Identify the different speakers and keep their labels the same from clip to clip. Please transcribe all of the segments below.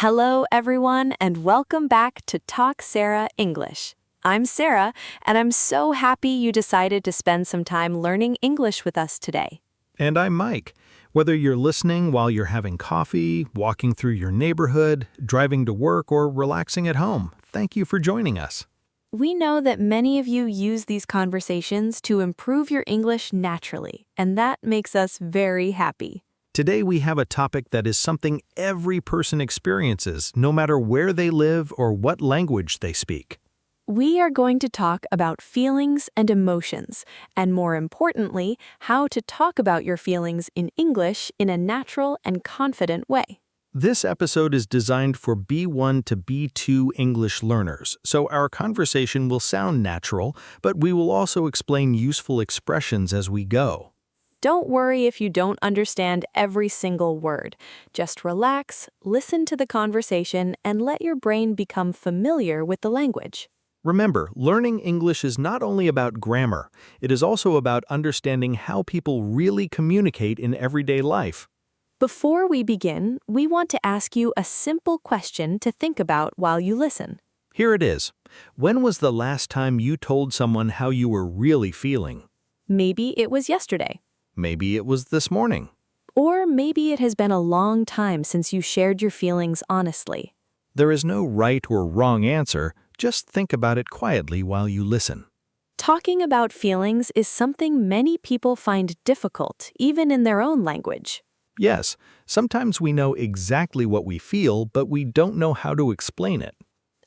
Speaker 1: Hello, everyone, and welcome back to Talk Sara English. I'm Sarah, and I'm so happy you decided to spend some time learning English with us today.
Speaker 2: And I'm Mike. Whether you're listening while you're having coffee, walking through your neighborhood, driving to work, or relaxing at home, thank you for joining us.
Speaker 1: We know that many of you use these conversations to improve your English naturally, and that makes us very happy.
Speaker 2: Today we have a topic that is something every person experiences, no matter where they live or what language they speak.
Speaker 1: We are going to talk about feelings and emotions, and more importantly, how to talk about your feelings in English in a natural and confident way.
Speaker 2: This episode is designed for B1 to B2 English learners, so our conversation will sound natural, but we will also explain useful expressions as we go.
Speaker 1: Don't worry if you don't understand every single word. Just relax, listen to the conversation, and let your brain become familiar with the language.
Speaker 2: Remember, learning English is not only about grammar, it is also about understanding how people really communicate in everyday life.
Speaker 1: Before we begin, we want to ask you a simple question to think about while you listen.
Speaker 2: Here it is. When was the last time you told someone how you were really feeling?
Speaker 1: Maybe it was yesterday.
Speaker 2: Maybe it was this morning.
Speaker 1: Or maybe it has been a long time since you shared your feelings honestly.
Speaker 2: There is no right or wrong answer, just think about it quietly while you listen.
Speaker 1: Talking about feelings is something many people find difficult, even in their own language.
Speaker 2: Yes, sometimes we know exactly what we feel, but we don't know how to explain it.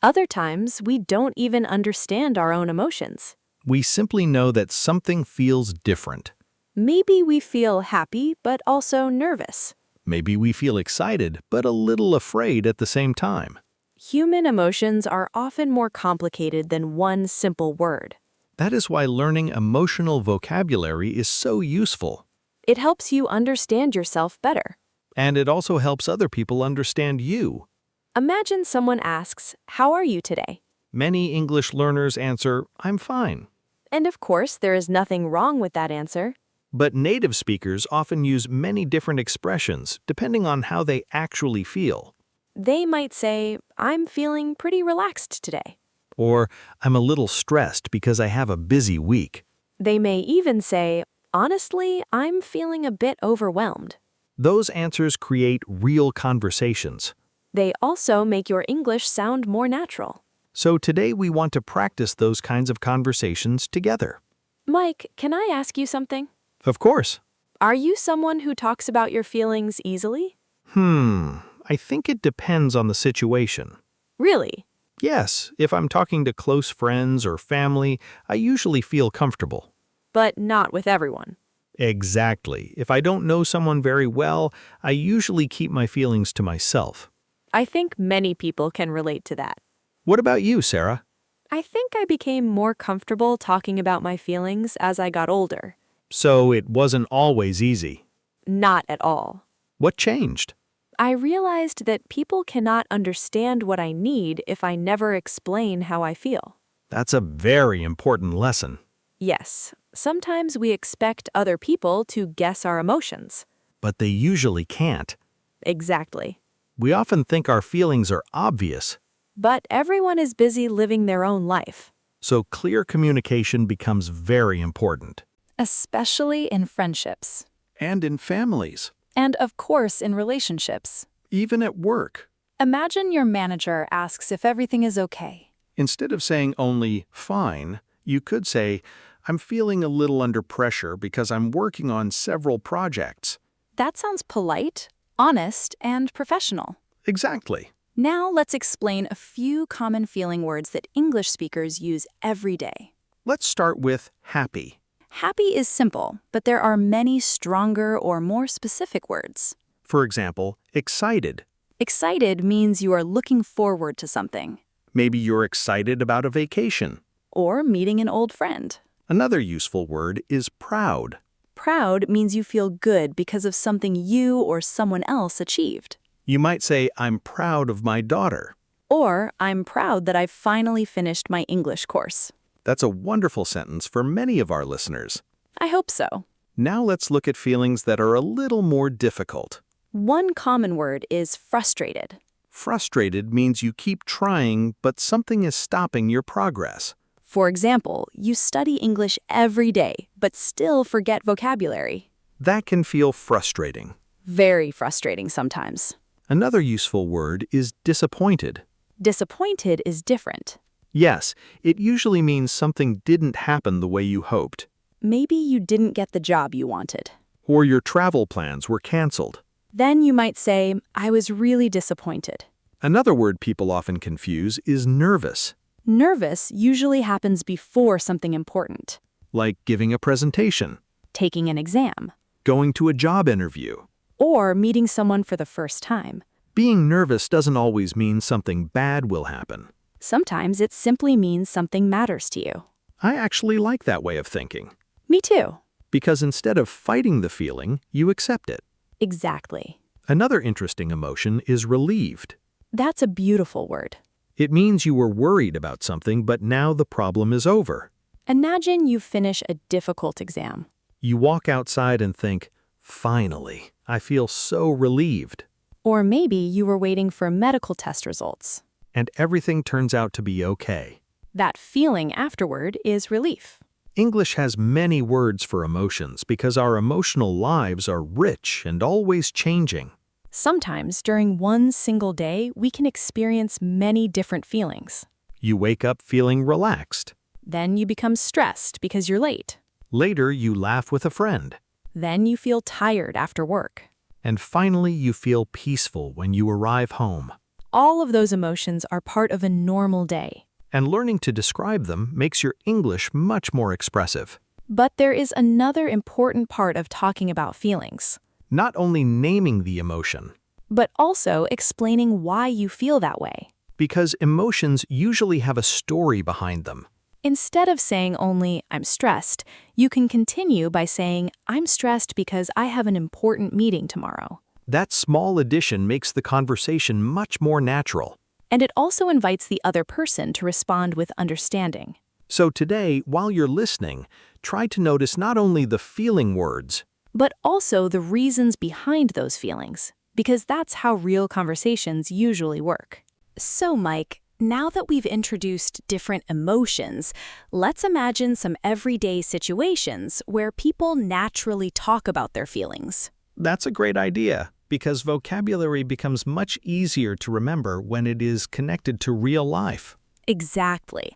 Speaker 1: Other times, we don't even understand our own emotions.
Speaker 2: We simply know that something feels different.
Speaker 1: Maybe we feel happy, but also nervous.
Speaker 2: Maybe we feel excited, but a little afraid at the same time.
Speaker 1: Human emotions are often more complicated than one simple word.
Speaker 2: That is why learning emotional vocabulary is so useful.
Speaker 1: It helps you understand yourself better.
Speaker 2: And it also helps other people understand you.
Speaker 1: Imagine someone asks, "How are you today?"
Speaker 2: Many English learners answer, "I'm fine."
Speaker 1: And of course, there is nothing wrong with that answer.
Speaker 2: But native speakers often use many different expressions depending on how they actually feel.
Speaker 1: They might say, "I'm feeling pretty relaxed today."
Speaker 2: Or, "I'm a little stressed because I have a busy week."
Speaker 1: They may even say, "Honestly, I'm feeling a bit overwhelmed."
Speaker 2: Those answers create real conversations.
Speaker 1: They also make your English sound more natural.
Speaker 2: So today we want to practice those kinds of conversations together.
Speaker 1: Mike, can I ask you something?
Speaker 2: Of course.
Speaker 1: Are you someone who talks about your feelings easily?
Speaker 2: I think it depends on the situation.
Speaker 1: Really?
Speaker 2: Yes, if I'm talking to close friends or family, I usually feel comfortable.
Speaker 1: But not with everyone.
Speaker 2: Exactly. If I don't know someone very well, I usually keep my feelings to myself.
Speaker 1: I think many people can relate to that.
Speaker 2: What about you, Sarah?
Speaker 1: I think I became more comfortable talking about my feelings as I got older.
Speaker 2: So it wasn't always easy.
Speaker 1: Not at all.
Speaker 2: What changed?
Speaker 1: I realized that people cannot understand what I need if I never explain how I feel.
Speaker 2: That's a very important lesson.
Speaker 1: Yes, sometimes we expect other people to guess our emotions.
Speaker 2: But they usually can't.
Speaker 1: Exactly.
Speaker 2: We often think our feelings are obvious.
Speaker 1: But everyone is busy living their own life.
Speaker 2: So clear communication becomes very important.
Speaker 3: Especially in friendships.
Speaker 2: And in families.
Speaker 3: And of course in relationships.
Speaker 2: Even at work.
Speaker 3: Imagine your manager asks if everything is okay.
Speaker 2: Instead of saying only fine, you could say, "I'm feeling a little under pressure because I'm working on several projects."
Speaker 3: That sounds polite, honest, and professional.
Speaker 2: Exactly.
Speaker 3: Now let's explain a few common feeling words that English speakers use every day.
Speaker 2: Let's start with happy.
Speaker 3: Happy is simple, but there are many stronger or more specific words.
Speaker 2: For example, excited.
Speaker 3: Excited means you are looking forward to something.
Speaker 2: Maybe you're excited about a vacation.
Speaker 3: Or meeting an old friend.
Speaker 2: Another useful word is proud.
Speaker 3: Proud means you feel good because of something you or someone else achieved.
Speaker 2: You might say, "I'm proud of my daughter."
Speaker 3: Or, "I'm proud that I've finally finished my English course."
Speaker 2: That's a wonderful sentence for many of our listeners.
Speaker 3: I hope so.
Speaker 2: Now let's look at feelings that are a little more difficult.
Speaker 3: One common word is frustrated.
Speaker 2: Frustrated means you keep trying, but something is stopping your progress.
Speaker 3: For example, you study English every day, but still forget vocabulary.
Speaker 2: That can feel frustrating.
Speaker 3: Very frustrating sometimes.
Speaker 2: Another useful word is disappointed.
Speaker 3: Disappointed is different.
Speaker 2: Yes, it usually means something didn't happen the way you hoped,
Speaker 3: Maybe you didn't get the job you wanted.
Speaker 2: or your travel plans were canceled.
Speaker 3: Then you might say, I was really disappointed.
Speaker 2: Another word people often confuse is nervous,
Speaker 3: Nervous usually happens before something important.
Speaker 2: like giving a presentation,
Speaker 3: Taking an exam.
Speaker 2: going to a job interview.
Speaker 3: Or meeting someone for the first time.
Speaker 2: Being nervous doesn't always mean something bad will happen.
Speaker 3: Sometimes it simply means something matters to you.
Speaker 2: I actually like that way of thinking,
Speaker 3: Me too.
Speaker 2: because instead of fighting the feeling, you accept it.
Speaker 3: Exactly.
Speaker 2: Another interesting emotion is relieved.
Speaker 3: That's a beautiful word.
Speaker 2: It means you were worried about something, but now the problem is over.
Speaker 3: Imagine you finish a difficult exam.
Speaker 2: You walk outside and think, finally, I feel so relieved.
Speaker 3: Or maybe you were waiting for medical test results.
Speaker 2: And everything turns out to be okay.
Speaker 3: That feeling afterward is relief.
Speaker 2: English has many words for emotions because our emotional lives are rich and always changing.
Speaker 3: Sometimes during one single day, we can experience many different feelings.
Speaker 2: You wake up feeling relaxed.
Speaker 3: Then you become stressed because you're late.
Speaker 2: Later, you laugh with a friend.
Speaker 3: Then you feel tired after work.
Speaker 2: And finally, you feel peaceful when you arrive home.
Speaker 3: All of those emotions are part of a normal day.
Speaker 2: And learning to describe them makes your English much more expressive.
Speaker 3: But there is another important part of talking about feelings,
Speaker 2: Not only naming the emotion,
Speaker 3: but also explaining why you feel that way.
Speaker 2: because emotions usually have a story behind them.
Speaker 3: Instead of saying only, I'm stressed, you can continue by saying, I'm stressed because I have an important meeting tomorrow.
Speaker 2: That small addition makes the conversation much more natural.
Speaker 3: And it also invites the other person to respond with understanding.
Speaker 2: So today, while you're listening, try to notice not only the feeling words,
Speaker 3: But also the reasons behind those feelings, because that's how real conversations usually work. So, Mike, now that we've introduced different emotions, let's imagine some everyday situations where people naturally talk about their feelings.
Speaker 2: That's a great idea, because vocabulary becomes much easier to remember when it is connected to real life.
Speaker 3: Exactly.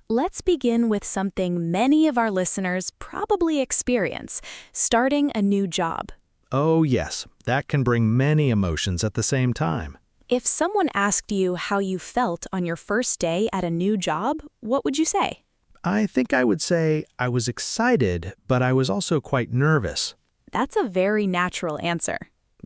Speaker 3: Let's begin with something many of our listeners probably experience, starting a new job.
Speaker 2: Oh yes, that can bring many emotions at the same time.
Speaker 3: If someone asked you how you felt on your first day at a new job, what would you say?
Speaker 2: I think I would say I was excited, but I was also quite nervous,
Speaker 3: That's a very natural answer.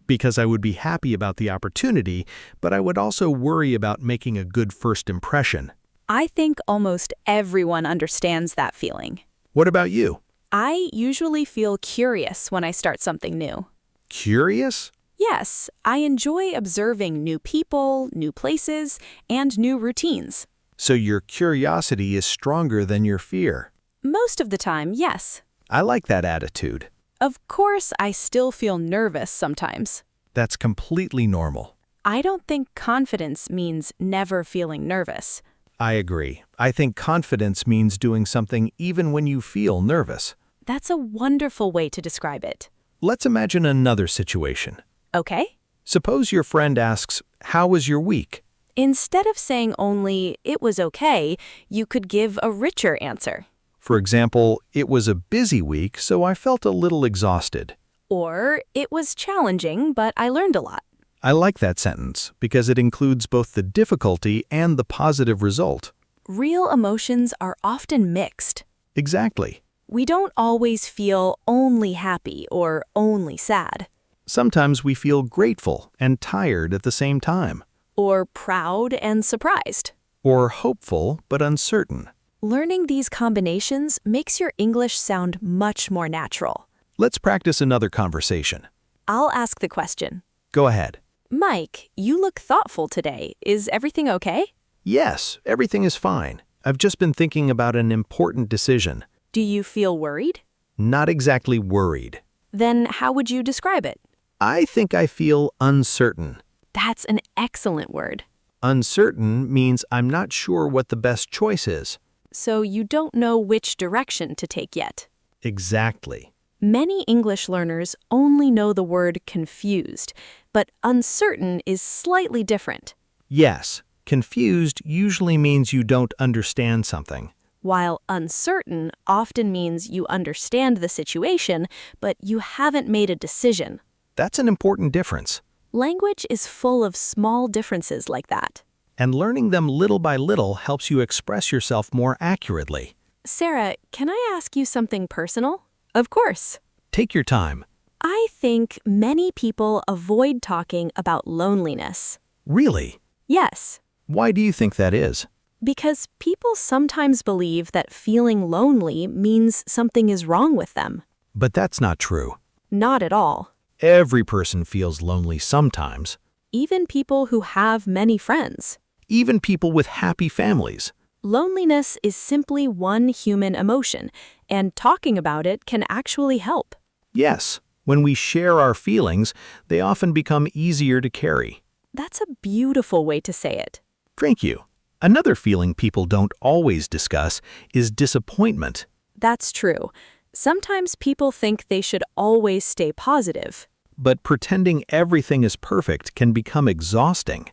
Speaker 2: because I would be happy about the opportunity, but I would also worry about making a good first impression.
Speaker 3: I think almost everyone understands that feeling.
Speaker 2: What about you?
Speaker 3: I usually feel curious when I start something new.
Speaker 2: Curious?
Speaker 3: Yes, I enjoy observing new people, new places, and new routines.
Speaker 2: So your curiosity is stronger than your fear.
Speaker 3: Most of the time, yes.
Speaker 2: I like that attitude.
Speaker 3: Of course, I still feel nervous sometimes.
Speaker 2: That's completely normal.
Speaker 3: I don't think confidence means never feeling nervous.
Speaker 2: I agree. I think confidence means doing something even when you feel nervous.
Speaker 3: That's a wonderful way to describe it.
Speaker 2: Let's imagine another situation.
Speaker 3: Okay?
Speaker 2: Suppose your friend asks, "How was your week?"
Speaker 3: Instead of saying only, it was okay, you could give a richer answer.
Speaker 2: For example, "It was a busy week, so I felt a little exhausted."
Speaker 3: Or, it was challenging, but I learned a lot.
Speaker 2: I like that sentence because it includes both the difficulty and the positive result.
Speaker 3: Real emotions are often mixed.
Speaker 2: Exactly.
Speaker 3: We don't always feel only happy or only sad,
Speaker 2: Sometimes we feel grateful and tired at the same time,
Speaker 3: or proud and surprised.
Speaker 2: or hopeful but uncertain.
Speaker 3: Learning these combinations makes your English sound much more natural.
Speaker 2: Let's practice another conversation.
Speaker 3: I'll ask the question.
Speaker 2: Go ahead.
Speaker 3: Mike, you look thoughtful today. Is everything okay?
Speaker 2: Yes, everything is fine. I've just been thinking about an important decision.
Speaker 3: Do you feel worried?
Speaker 2: Not exactly worried.
Speaker 3: Then how would you describe it?
Speaker 2: I think I feel uncertain.
Speaker 1: That's an excellent word.
Speaker 2: Uncertain means I'm not sure what the best choice is.
Speaker 1: So you don't know which direction to take yet.
Speaker 2: Exactly.
Speaker 1: Many English learners only know the word confused, but uncertain is slightly different.
Speaker 2: Yes, confused usually means you don't understand something.
Speaker 1: While uncertain often means you understand the situation, but you haven't made a decision.
Speaker 2: That's an important difference.
Speaker 1: Language is full of small differences like that.
Speaker 2: And learning them little by little helps you express yourself more accurately.
Speaker 1: Sarah, can I ask you something personal? Of course.
Speaker 2: Take your time.
Speaker 1: I think many people avoid talking about loneliness.
Speaker 2: Really?
Speaker 1: Yes,
Speaker 2: Why do you think that is?
Speaker 1: because people sometimes believe that feeling lonely means something is wrong with them.
Speaker 2: But that's not true.
Speaker 1: Not at all.
Speaker 2: Every person feels lonely sometimes.
Speaker 1: Even people who have many friends.
Speaker 2: Even people with happy families.
Speaker 1: Loneliness is simply one human emotion, and talking about it can actually help.
Speaker 2: Yes, when we share our feelings, they often become easier to carry.
Speaker 1: That's a beautiful way to say it.
Speaker 2: Thank you. Another feeling people don't always discuss is disappointment.
Speaker 1: That's true. Sometimes people think they should always stay positive.
Speaker 2: But pretending everything is perfect can become exhausting.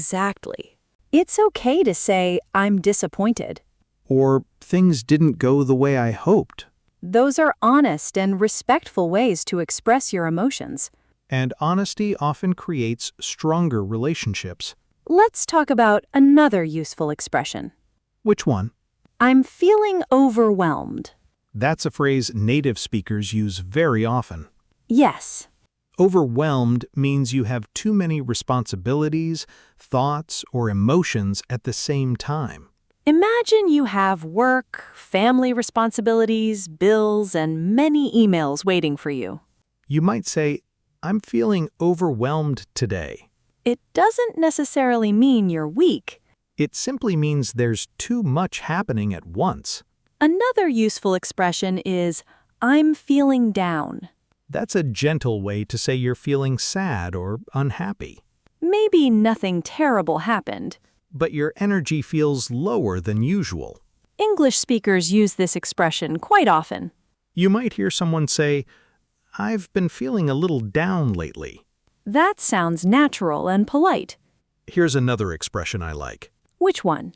Speaker 1: Exactly.
Speaker 3: It's okay to say, I'm disappointed.
Speaker 2: Or things didn't go the way I hoped.
Speaker 3: Those are honest and respectful ways to express your emotions.
Speaker 2: And honesty often creates stronger relationships.
Speaker 3: Let's talk about another useful expression.
Speaker 2: Which one?
Speaker 3: I'm feeling overwhelmed.
Speaker 2: That's a phrase native speakers use very often.
Speaker 3: Yes.
Speaker 2: Overwhelmed means you have too many responsibilities, thoughts, or emotions at the same time.
Speaker 3: Imagine you have work, family responsibilities, bills, and many emails waiting for you.
Speaker 2: You might say, I'm feeling overwhelmed today.
Speaker 3: It doesn't necessarily mean you're weak.
Speaker 2: It simply means there's too much happening at once.
Speaker 3: Another useful expression is, I'm feeling down.
Speaker 2: That's a gentle way to say you're feeling sad or unhappy.
Speaker 3: Maybe nothing terrible happened.
Speaker 2: But your energy feels lower than usual.
Speaker 3: English speakers use this expression quite often.
Speaker 2: You might hear someone say, I've been feeling a little down lately.
Speaker 3: That sounds natural and polite.
Speaker 2: Here's another expression I like.
Speaker 3: Which one?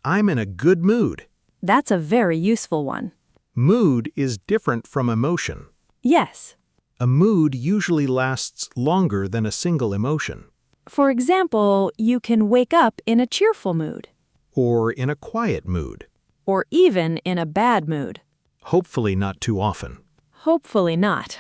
Speaker 2: I'm in a good mood.
Speaker 3: That's a very useful one.
Speaker 2: Mood is different from emotion.
Speaker 3: Yes.
Speaker 2: A mood usually lasts longer than a single emotion,
Speaker 3: For example, you can wake up in a cheerful mood,
Speaker 2: or in a quiet mood.
Speaker 3: or even in a bad mood.
Speaker 2: Hopefully not too often.
Speaker 3: Hopefully not.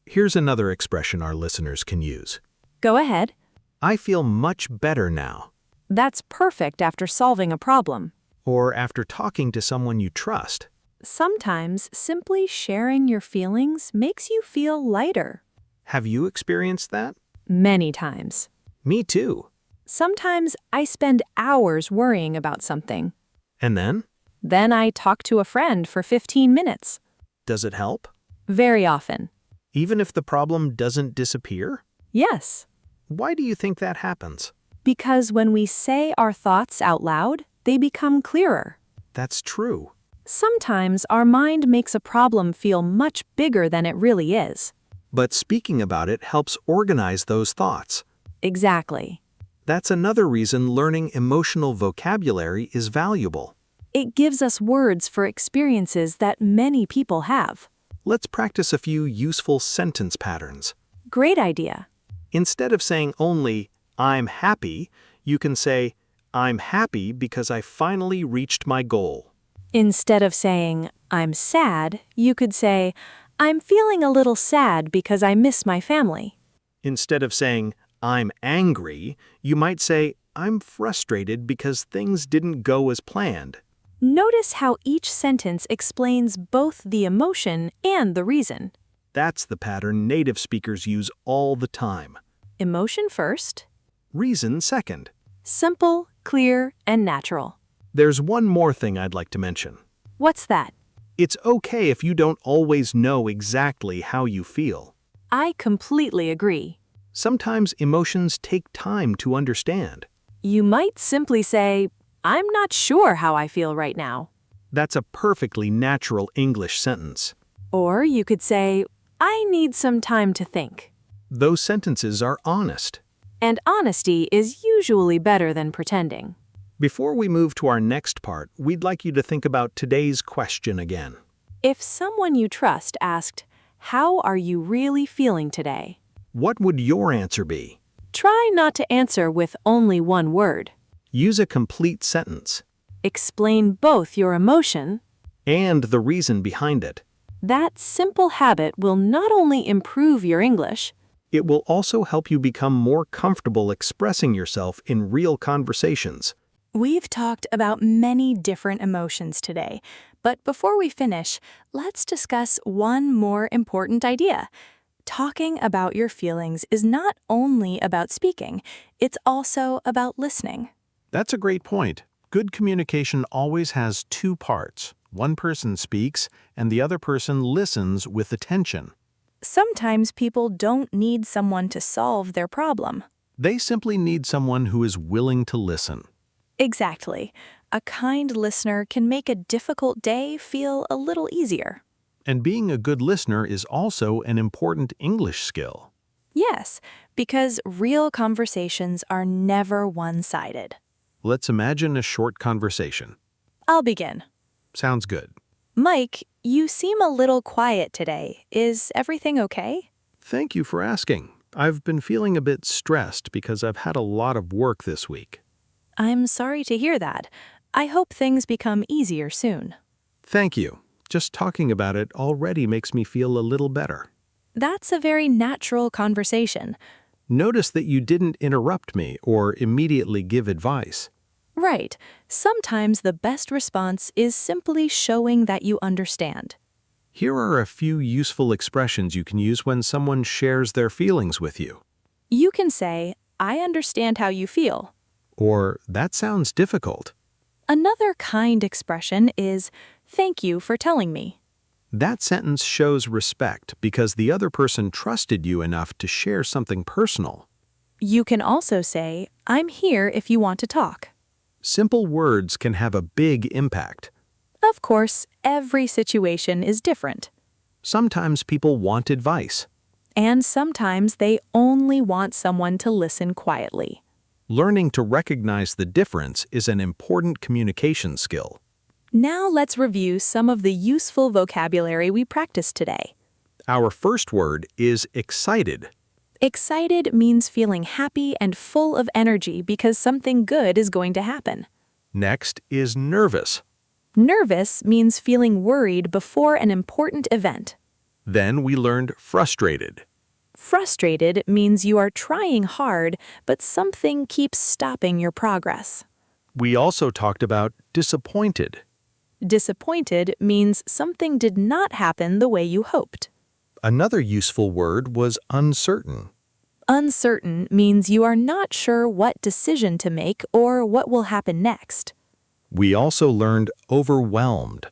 Speaker 2: Here's another expression our listeners can use.
Speaker 3: Go ahead.
Speaker 2: I feel much better now.
Speaker 3: That's perfect after solving a problem.
Speaker 2: Or after talking to someone you trust.
Speaker 1: Sometimes simply sharing your feelings makes you feel lighter.
Speaker 2: Have you experienced that?
Speaker 1: Many times.
Speaker 2: Me too.
Speaker 1: Sometimes I spend hours worrying about something.
Speaker 2: And then?
Speaker 1: Then I talk to a friend for 15 minutes.
Speaker 2: Does it help?
Speaker 1: Very often.
Speaker 2: Even if the problem doesn't disappear?
Speaker 1: Yes.
Speaker 2: Why do you think that happens?
Speaker 1: Because when we say our thoughts out loud, they become clearer.
Speaker 2: That's true.
Speaker 1: Sometimes our mind makes a problem feel much bigger than it really is.
Speaker 2: But speaking about it helps organize those thoughts.
Speaker 1: Exactly.
Speaker 2: That's another reason learning emotional vocabulary is valuable.
Speaker 1: It gives us words for experiences that many people have.
Speaker 2: Let's practice a few useful sentence patterns.
Speaker 1: Great idea.
Speaker 2: Instead of saying only, I'm happy, you can say, I'm happy because I finally reached my goal.
Speaker 1: Instead of saying, I'm sad, you could say, I'm feeling a little sad because I miss my family.
Speaker 2: Instead of saying, I'm angry, you might say, I'm frustrated because things didn't go as planned.
Speaker 1: Notice how each sentence explains both the emotion and the reason.
Speaker 2: That's the pattern native speakers use all the time.
Speaker 1: Emotion first.
Speaker 2: Reason second.
Speaker 1: Simple, clear, and natural.
Speaker 2: There's one more thing I'd like to mention.
Speaker 1: What's that?
Speaker 2: It's okay if you don't always know exactly how you feel.
Speaker 1: I completely agree.
Speaker 2: Sometimes emotions take time to understand.
Speaker 1: You might simply say, I'm not sure how I feel right now.
Speaker 2: That's a perfectly natural English sentence.
Speaker 1: Or you could say, I need some time to think.
Speaker 2: Those sentences are honest.
Speaker 1: And honesty is usually better than pretending.
Speaker 2: Before we move to our next part, we'd like you to think about today's question again.
Speaker 1: If someone you trust asked, how are you really feeling today?
Speaker 2: What would your answer be?
Speaker 1: Try not to answer with only one word.
Speaker 2: Use a complete sentence.
Speaker 1: Explain both your emotion
Speaker 2: And the reason behind it.
Speaker 1: That simple habit will not only improve your English,
Speaker 2: It will also help you become more comfortable expressing yourself in real conversations.
Speaker 3: We've talked about many different emotions today, but before we finish, let's discuss one more important idea. Talking about your feelings is not only about speaking, it's also about listening.
Speaker 4: That's a great point. Good communication always has two parts. One person speaks, and the other person listens with attention.
Speaker 3: Sometimes people don't need someone to solve their problem.
Speaker 4: They simply need someone who is willing to listen.
Speaker 3: Exactly. A kind listener can make a difficult day feel a little easier.
Speaker 4: And being a good listener is also an important English skill.
Speaker 3: Yes, because real conversations are never one-sided.
Speaker 4: Let's imagine a short conversation.
Speaker 3: I'll begin.
Speaker 4: Sounds good.
Speaker 3: Mike, you seem a little quiet today. Is everything okay?
Speaker 4: Thank you for asking. I've been feeling a bit stressed because I've had a lot of work this week.
Speaker 3: I'm sorry to hear that. I hope things become easier soon.
Speaker 4: Thank you. Just talking about it already makes me feel a little better.
Speaker 3: That's a very natural conversation.
Speaker 4: Notice that you didn't interrupt me or immediately give advice.
Speaker 3: Right. Sometimes the best response is simply showing that you understand.
Speaker 4: Here are a few useful expressions you can use when someone shares their feelings with you.
Speaker 3: You can say, I understand how you feel.
Speaker 4: Or, that sounds difficult.
Speaker 3: Another kind expression is, thank you for telling me.
Speaker 4: That sentence shows respect because the other person trusted you enough to share something personal.
Speaker 3: You can also say, I'm here if you want to talk.
Speaker 4: Simple words can have a big impact.
Speaker 3: Of course, every situation is different.
Speaker 4: Sometimes people want advice.
Speaker 3: And sometimes they only want someone to listen quietly.
Speaker 4: Learning to recognize the difference is an important communication skill.
Speaker 3: Now let's review some of the useful vocabulary we practiced today.
Speaker 4: Our first word is excited.
Speaker 3: Excited means feeling happy and full of energy because something good is going to happen.
Speaker 4: Next is nervous.
Speaker 3: Nervous means feeling worried before an important event.
Speaker 4: Then we learned frustrated.
Speaker 3: Frustrated means you are trying hard, but something keeps stopping your progress.
Speaker 4: We also talked about disappointed.
Speaker 3: Disappointed means something did not happen the way you hoped.
Speaker 4: Another useful word was uncertain.
Speaker 3: Uncertain means you are not sure what decision to make or what will happen next.
Speaker 4: We also learned overwhelmed.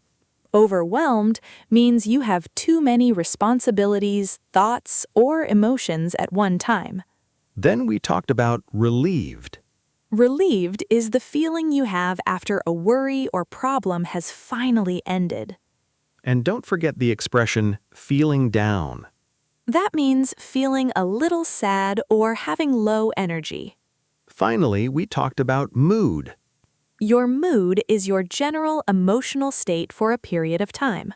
Speaker 3: Overwhelmed means you have too many responsibilities, thoughts, or emotions at one time.
Speaker 4: Then we talked about relieved.
Speaker 3: Relieved is the feeling you have after a worry or problem has finally ended.
Speaker 4: And don't forget the expression feeling down.
Speaker 3: That means feeling a little sad or having low energy.
Speaker 4: Finally, we talked about mood.
Speaker 3: Your mood is your general emotional state for a period of time.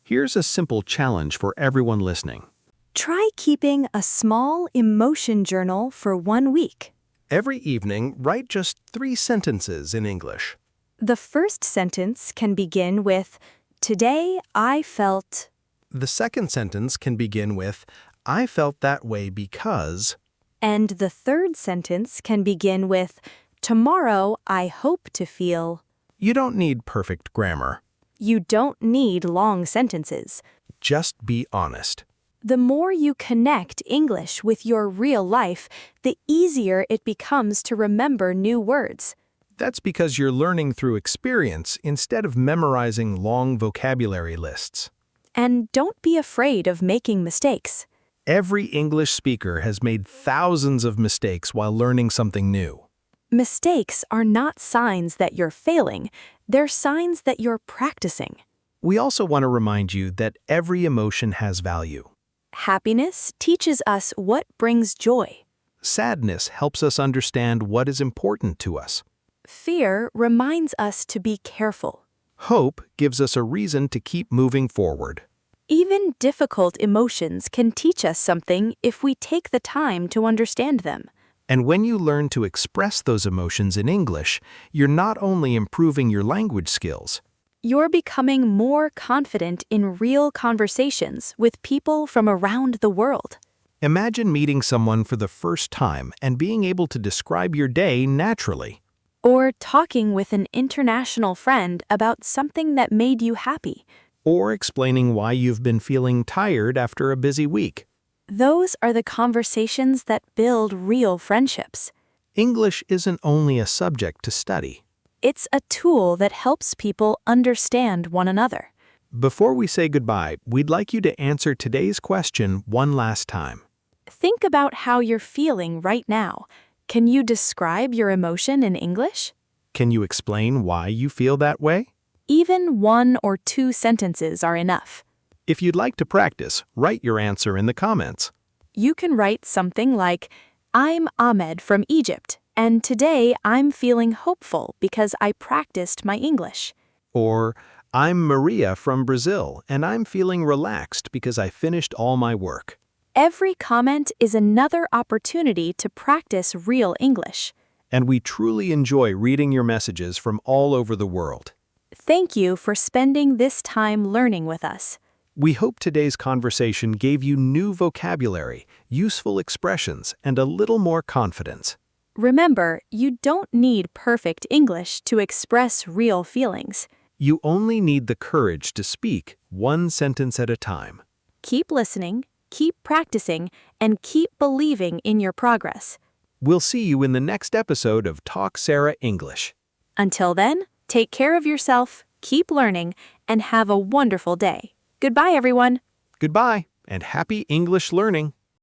Speaker 4: Here's a simple challenge for everyone listening.
Speaker 3: Try keeping a small emotion journal for 1 week.
Speaker 4: Every evening, write just 3 sentences in English.
Speaker 3: The first sentence can begin with, Today I felt.
Speaker 4: The second sentence can begin with, I felt that way because.
Speaker 3: And the third sentence can begin with, Tomorrow I hope to feel.
Speaker 4: You don't need perfect grammar.
Speaker 3: You don't need long sentences.
Speaker 4: Just be honest.
Speaker 3: The more you connect English with your real life, the easier it becomes to remember new words.
Speaker 4: That's because you're learning through experience instead of memorizing long vocabulary lists.
Speaker 3: And don't be afraid of making mistakes.
Speaker 2: Every English speaker has made thousands of mistakes while learning something new.
Speaker 1: Mistakes are not signs that you're failing, they're signs that you're practicing.
Speaker 2: We also want to remind you that every emotion has value.
Speaker 1: Happiness teaches us what brings joy.
Speaker 2: Sadness helps us understand what is important to us.
Speaker 1: Fear reminds us to be careful.
Speaker 2: Hope gives us a reason to keep moving forward.
Speaker 1: Even difficult emotions can teach us something if we take the time to understand them.
Speaker 2: And when you learn to express those emotions in English, you're not only improving your language skills,
Speaker 1: You're becoming more confident in real conversations with people from around the world.
Speaker 2: imagine meeting someone for the first time and being able to describe your day naturally.
Speaker 1: Or talking with an international friend about something that made you happy.
Speaker 2: Or explaining why you've been feeling tired after a busy week.
Speaker 1: Those are the conversations that build real friendships.
Speaker 2: English isn't only a subject to study.
Speaker 1: It's a tool that helps people understand one another.
Speaker 2: Before we say goodbye, we'd like you to answer today's question one last time.
Speaker 1: Think about how you're feeling right now. Can you describe your emotion in English?
Speaker 2: Can you explain why you feel that way?
Speaker 1: Even 1 or 2 sentences are enough.
Speaker 2: If you'd like to practice, write your answer in the comments.
Speaker 1: You can write something like, I'm Ahmed from Egypt, and today I'm feeling hopeful because I practiced my English.
Speaker 2: Or, I'm Maria from Brazil, and I'm feeling relaxed because I finished all my work.
Speaker 1: Every comment is another opportunity to practice real English.
Speaker 2: And we truly enjoy reading your messages from all over the world.
Speaker 1: Thank you for spending this time learning with us.
Speaker 2: We hope today's conversation gave you new vocabulary, useful expressions, and a little more confidence.
Speaker 1: Remember, you don't need perfect English to express real feelings.
Speaker 2: You only need the courage to speak one sentence at a time.
Speaker 1: Keep listening, keep practicing, and keep believing in your progress.
Speaker 2: We'll see you in the next episode of Talk Sara English.
Speaker 1: Until then, take care of yourself, keep learning, and have a wonderful day. Goodbye, everyone.
Speaker 2: Goodbye, and happy English learning.